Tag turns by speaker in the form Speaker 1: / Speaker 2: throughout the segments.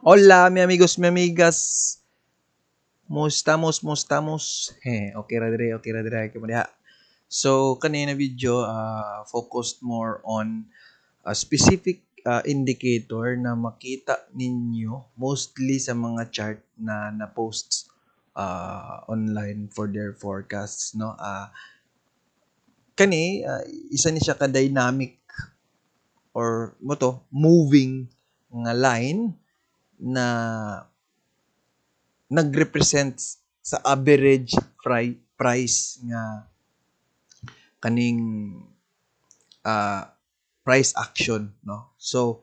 Speaker 1: Hola, mi amigos, mi amigas. Mustamos. Okay ra dire. So, kanina video, focused more on a specific indicator na makita ninyo mostly sa mga chart na na-posts online for their forecasts, no? Isa ni siya ka-dynamic or mo to, moving nga line na nag-represent sa average price nga kaning uh, price action, no? So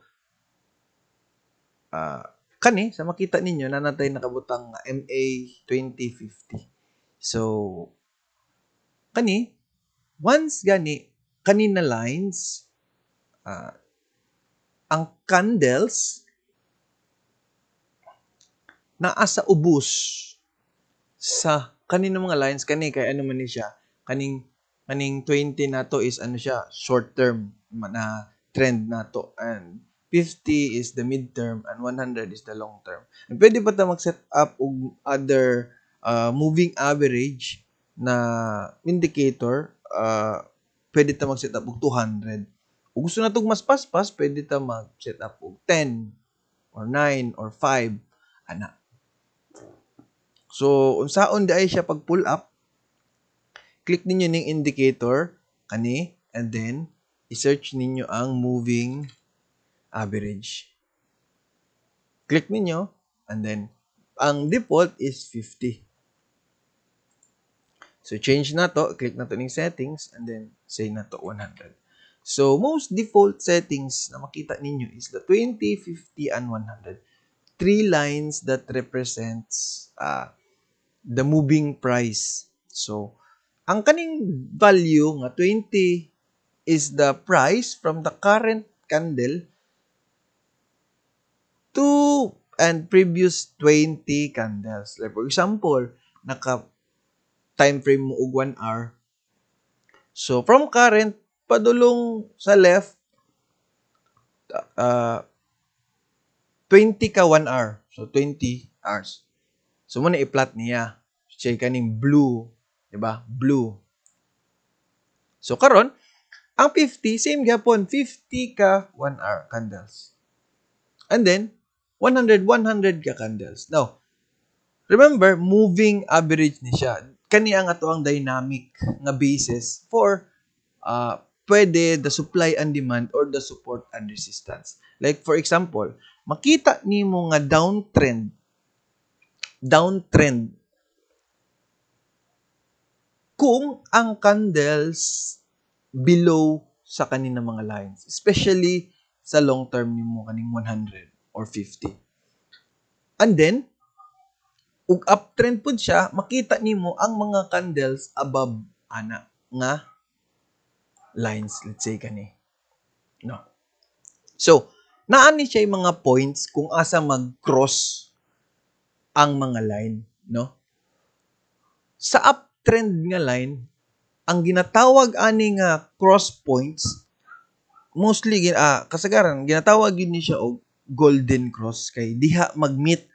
Speaker 1: sa makita ninyo na natay nakabutang MA 2050. So once kanina lines ang candles naa sa ubos sa kanino mga lines kay ano man ni siya kaning 20 na to is ano siya short term na trend na to, and 50 is the mid term and 100 is the long term. And pwede pa ta mag-set up og other moving average na indicator, pwede ta mag-set up og 200. Kung gusto na tong mas paspas, pwede ta mag-set up og 10 or 9 or 5 ana. So, unsaon di ay siya pag pull up, click ninyo ning indicator, and then, i-search ninyo ang moving average. Click ninyo, and then, ang default is 50. So, change na to, click na to ning settings, and then, say na to 100. So, most default settings na makita ninyo is the 20, 50, and 100. 3 lines that represents the moving price. So, ang kaning value nga 20 is the price from the current candle to and previous 20 candles. Like for example, naka time frame mo og 1 hour. So, from current padulong sa left 20 ka 1 hour. So, 20 hours. So, muna i-plot niya. Siya kaning blue. Diba? Blue. So, karon ang 50, same gapon. 50 ka 1 hour candles. And then, 100 ka candles. Now, remember, moving average ni siya. Kani ang ato ang dynamic nga basis for pwede the supply and demand or the support and resistance. Like, for example, makita nimo nga downtrend kung ang candles below sa kanina mga lines, especially sa long term nimo kaning 100 or 50. And then, ug uptrend pud siya, makita nimo ang mga candles above ana nga lines, let's say kani. No. So, naani siya yung mga points kung asa mag-cross ang mga line, no? Sa uptrend nga line, ang ginatawag ani nga cross points, mostly kasagaran ginatawag gid ni siya og golden cross kay diha mag-meet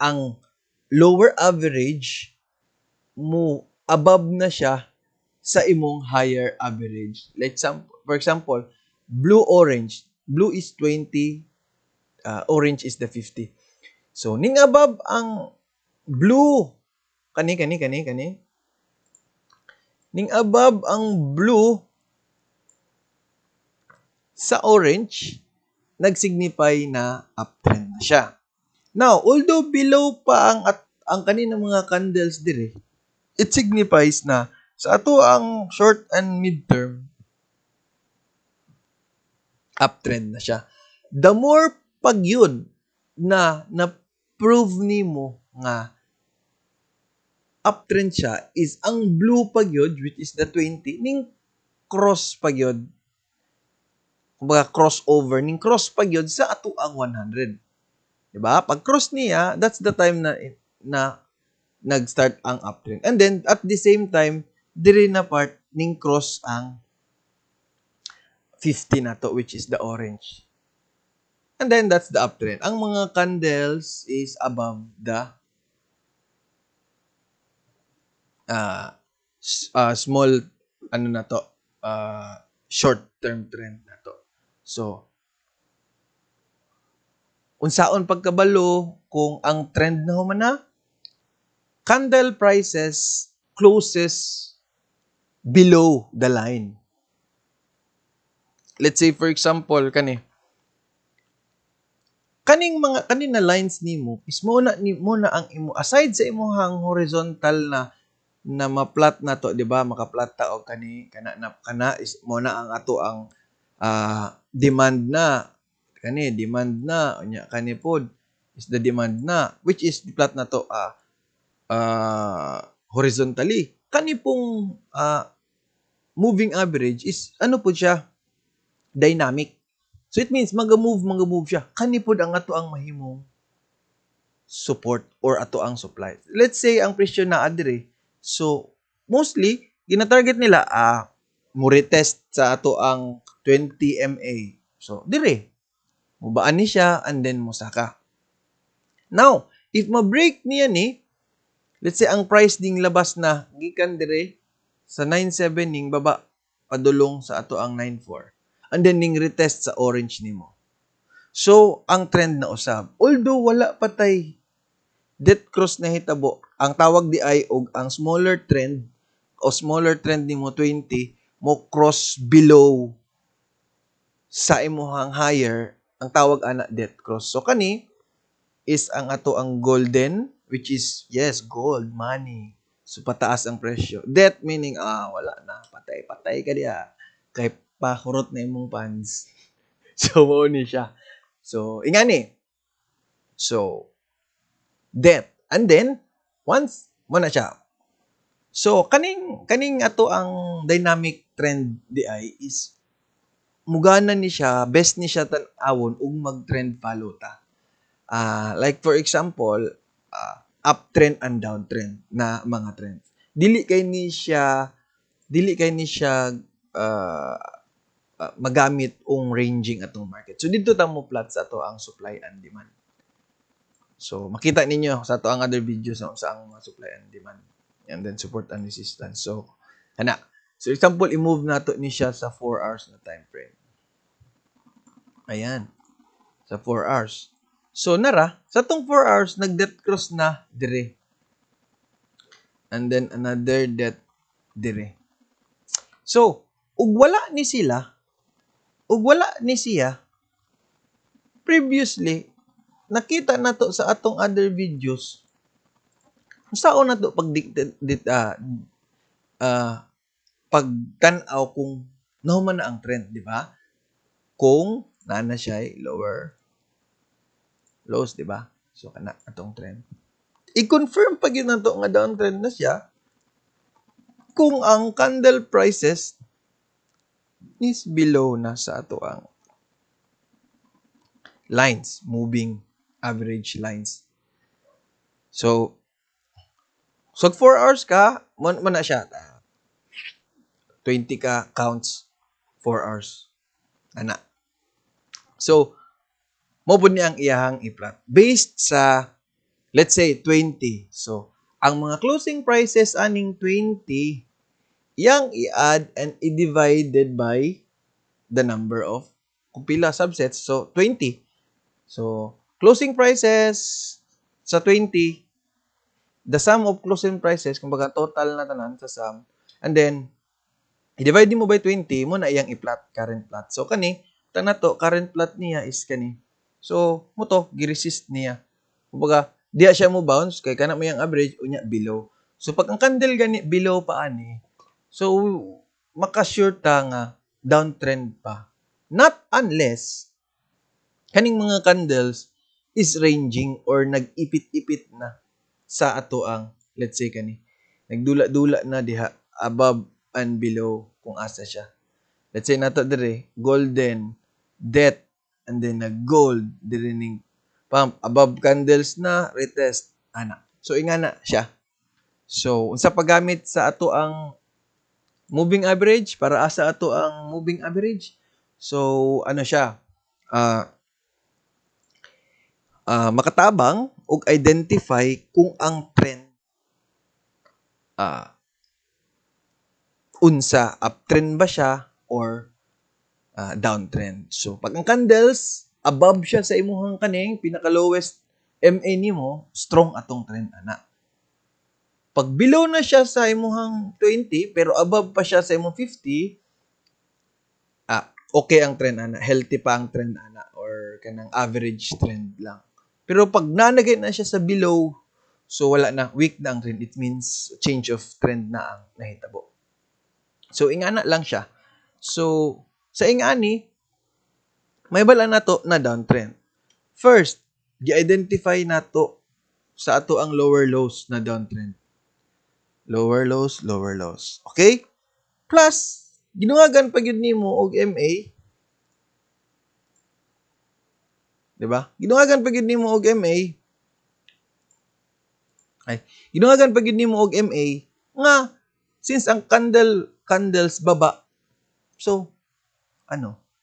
Speaker 1: ang lower average mo above na siya sa imong higher average. Like for example, blue-orange. Blue is 20, orange is the 50. So, ning above ang blue, kani. Ning above ang blue sa orange, nagsignify na uptrend na siya. Now, although below pa ang kanina mga candles dire, it signifies na sa ato ang short and midterm, uptrend na siya. The more pag yun na prove nimo nga uptrend siya is ang blue pag yun, which is the 20, ning cross pag yun, kumbaga crossover, ning cross pag yun sa ato ang 100. Diba? Pag cross niya, that's the time na nag-start ang uptrend. And then, at the same time, diri na part ning cross ang 50 na to, which is the orange. And then that's the uptrend. Ang mga candles is above the small ano na to, short-term trend na to. So, unsaon pagkabalo kung ang trend na humana, candle prices closes below the line. Let's say for example kaning na lines nimo is mo na ang imo aside sa imong horizontal na ma-plot na to, di ba? Maka-plot ta og kana is mo na ang ato ang demand na unya kani pod is the demand na, which is plot na to horizontally. Kani pong moving average is ano po siya, dynamic. So it means mag-move siya. Kani pod ang ato ang mahimong support or ato ang supply. Let's say ang presyo na adire. So mostly gina-target nila mo retest sa ato ang 20 MA. So dire mubaan ni siya and then musaka. Now, if ma-break niya ni, let's say ang price ding labas na gikan dire sa 9.7 ning baba padulong sa ato ang 9.4. And then ning retest sa orange nimo. So, ang trend na usab. Although wala patay dead cross na hitabo, ang tawag di ay og ang smaller trend nimo 20 mo cross below sa imuhang higher, ang tawag ana death cross. So kani is ang ato ang golden, which is yes, gold, money. So pataas ang presyo. Death meaning wala na, patay ka diha. Kay pahurot na imong funds. So mo ni siya. So ingani. So death. And then once mo na siya. So kaning ato ang dynamic trend di ay is mugana ni siya, best ni siya tan-awon ug mag-trend follow ta. Like for example, uptrend and downtrend na mga trends. Dili kay ni siya magamit ong ranging atong market. So dito ta mo plot sa ato ang supply and demand. So makita ninyo sa ato ang other videos sa ang supply and demand and then support and resistance. So ana. So example, i-move nato ni siya sa 4 hours na time frame. Ayan. Sa 4 hours. So nara, sa tong 4 hours nag-death cross na dire. And then another death dire. So, ug wala ni siya previously nakita nato sa atong other videos usaon nato pagtan-aw kung nahuman na ang trend, di ba? Kung na siya lows, di ba? So kana atong trend. I-confirm pag yun nato nga downtrend na siya kung ang candle prices is below na sa ato ang lines, moving average lines. So 4 hours ka, mo na siya. 20 ka counts 4 hours. Ana. So, mo po niya ang iyahang i-plot. Based sa, let's say, 20. So, ang mga closing prices aning 20, yang i-add and i-divided by the number of kung pila subsets. So, 20. So, closing prices sa 20, the sum of closing prices, kumbaga total na tanan sa sum, and then, i-divide mo by 20, mo na iyang i-plot, current plot. So, tana to, current plot niya is kani. So, mo to, gi-resist niya. Kumbaga, diya siya mo bounce, kay kana mo yung average, unya, below. So, pag ang candle gani, below pa ani, so, makasure ta nga, downtrend pa. Not unless, kaning mga candles is ranging or nag-ipit-ipit na sa ato ang, let's say kani, nagdula-dula na diha, above and below kung asa siya. Let's say nato dire golden, death, and then nag-gold dire ning pump above candles na retest ana. So ingana siya. So unsa paggamit sa ato ang moving average para asa ato ang moving average? So ano siya? makatabang og identify kung ang trend unsa, uptrend ba siya or downtrend. So pag ang candles above siya sa imuhang kaning pinaka lowest MA nimo, strong atong trend ana. Pag below na siya sa imuhang 20 pero above pa siya sa imong 50, okay ang trend ana, healthy pa ang trend ana or kanang average trend lang. Pero pag nanagay na siya sa below, so wala na, weak na ang trend. It means change of trend na ang nahitabo. So ingana lang siya. So sa ingani, may bala na to na downtrend. First, gi-identify na to sa ato ang lower lows na downtrend. Lower lows, lower lows. Okay? Plus, ginuwagan pa gyud nimo og MA. 'Di ba? Ginuwagan pa gyud nimo og MA. Ginuwagan pa gyud nimo og MA nga since ang candles baba. So,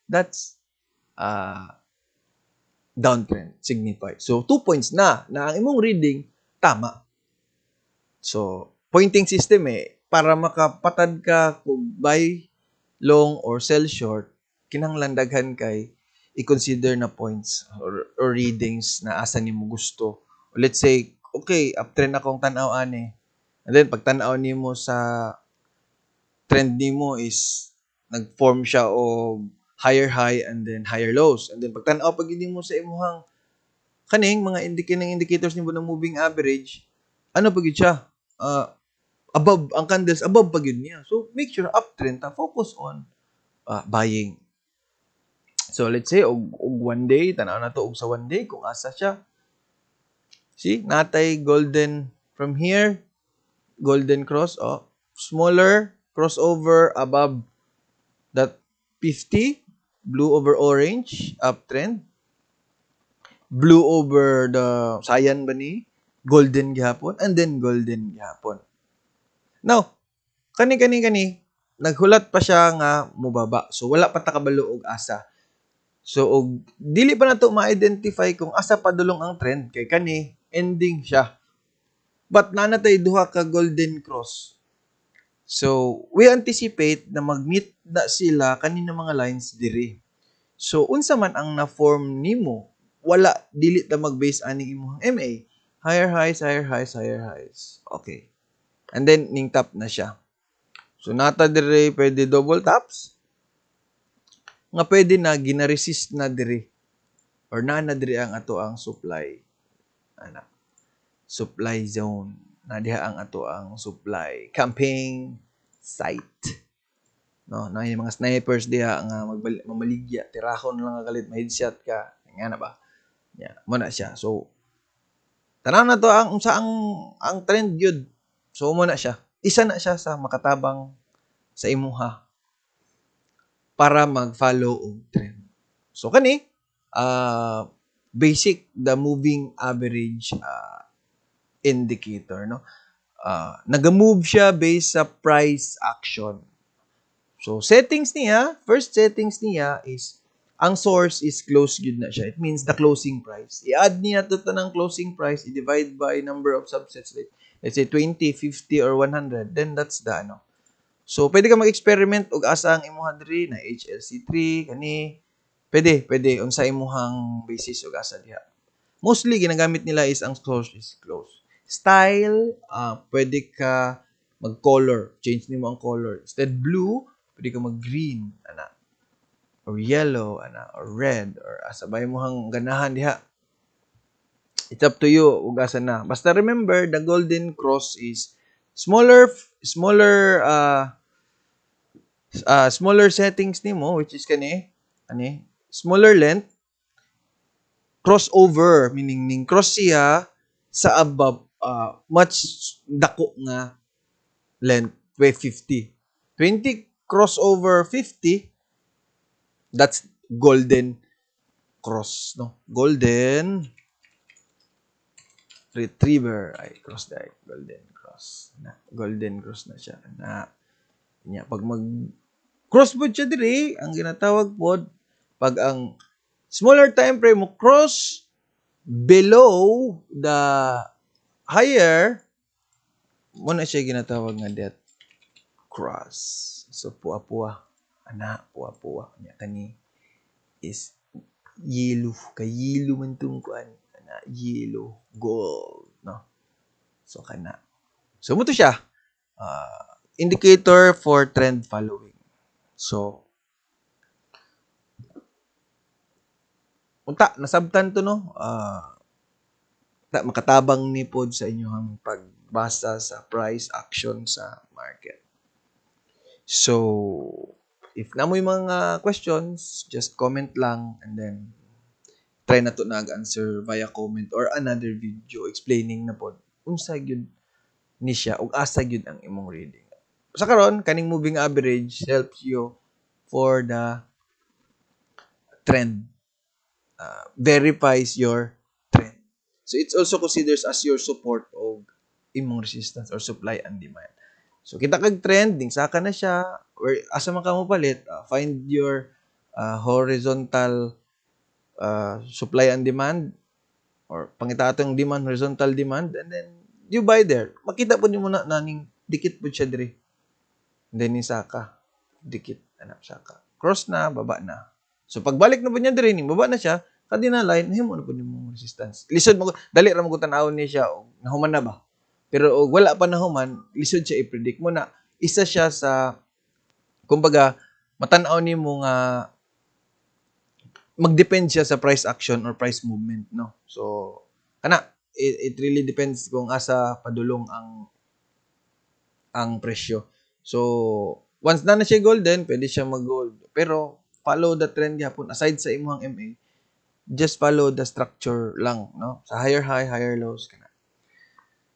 Speaker 1: that's downtrend signify. So, 2 points na ang imong reading tama. So, pointing system para makapatad ka kung buy long or sell short, kinahanglan daghan kay i-consider na points or readings na asa nimo gusto. Let's say, okay, uptrend akong tan-aw ani. And then pag tan-aw nimo sa trend nimo is nag-form siya og higher high and then higher lows. And then pag tan-aw pag mo sa imuhang kaning mga indicators nimo ng moving average, ano pag siya? Above ang candles above pag niya. So make sure uptrend ta, focus on buying. So let's say og one day tan-aw na to og sa one day kung asa siya. See, natay golden from here, golden cross, smaller crossover above that 50, blue over orange, uptrend. Blue over the cyan ba ni? Golden gihapon, and then golden gihapon. Now, kani, naghulat pa siya nga mubaba. So, wala pa ta kabalo og asa. So, dili pa na to ma-identify kung asa padulong ang trend. Kay kani, ending siya. But nanatay duha ka golden cross. So, we anticipate na mag-meet na sila kanina mga lines diri. So, unsa man ang na-form nimo, wala, dili ta mag-base aning imong MA. Higher highs, higher highs, higher highs. Okay. And then, ning top na siya. So, nata diri pwede double tops. Nga pwede na, gina-resist na diri. Or na diri ang ato ang supply. Supply zone. Na diha ang ato ang supply. Camping site. No, na yung mga snipers diha nga mamaligya, tirahon lang kalit, ma-headshot ka. Nga na ba? Yeah, mo na siya. So, tanaw na to ang trend gyud. So, mo na siya. Isa na siya sa makatabang sa imuha para mag-follow og trend. So, kani, basic, the moving average indicator, no? Nag-move siya based sa price action. So, settings niya, first settings niya is, ang source is close good na siya. It means the closing price. I-add niya ito ng closing price, i-divide by number of subsets. Let's say 20, 50, or 100. Then that's the ano. So, pwede ka mag-experiment og asa ang imuha diri na HLC3, kani. Pwede. Unsa imuhang basis og asa diha. Mostly, ginagamit nila is ang source is close. Style, pwede ka mag-color. Change nimo ang color. Instead blue, pwede ka mag-green, or yellow, or red, or asabay mo hang ganahan diha. It's up to you, ug asa na. Basta remember, the golden cross is smaller settings nimo, which is smaller length, crossover, meaning ning cross siya sa above, much dako nga length, 50. 20 crossover 50, that's golden cross, no? Golden retriever golden cross na siya nya pag mag crossboard siya diri, ang ginatawag pod pag ang smaller time frame mo cross below the higher, muna siya ginatawag nga death cross. So, puwa-puwa. Puwa-puwa. Nya kani is yellow. Yellow man itong kuan. Yellow. Gold. No? So, kana. So, muto siya. Indicator for trend following. So, unta, nasabtan to, no? Makatabang ni pod sa inyong pagbasa sa price action sa market. So, if na mo yung mga questions, just comment lang and then try na to nag-answer via comment or another video explaining na pod unsa gyud ni siya ug asa gyud ang imong reading. Sa karon kaning moving average helps you for the trend. Verifies your trend. So it's also considers as your support of imong resistance or supply and demand. So kita kag trend ding saka na siya or asa man ka mo palit, find your horizontal supply and demand or pangita atong demand, horizontal demand, and then you buy there. Makita po niyo muna naning dikit po siya diri. And then ni saka dikit anak saka. Cross na, baba na. So pagbalik na po niya diri ning baba na siya, kadi na line himo na po nimo resistance. Lisod mo dali ra mo tan-awon ni siya og nahuman na ba. Pero og wala pa nahuman, lisod siya i-predict mo na isa siya sa kumbaga matan-aw nimo nga mag-depend siya sa price action or price movement, no? So, it really depends kung asa padulong ang presyo. So, once na siya golden, pwede siya mag-gold. Pero, follow the trend yapon. Aside sa imong MA, just follow the structure lang, no? Sa higher high, higher lows, kana.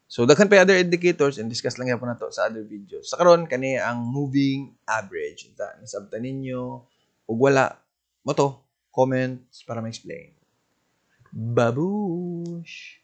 Speaker 1: So, daghan pa other indicators and discuss lang yapon nato sa other videos. Sa karon kani ang moving average. Nasabtan ninyo ug wala mo to comments para ma-explain. Babush!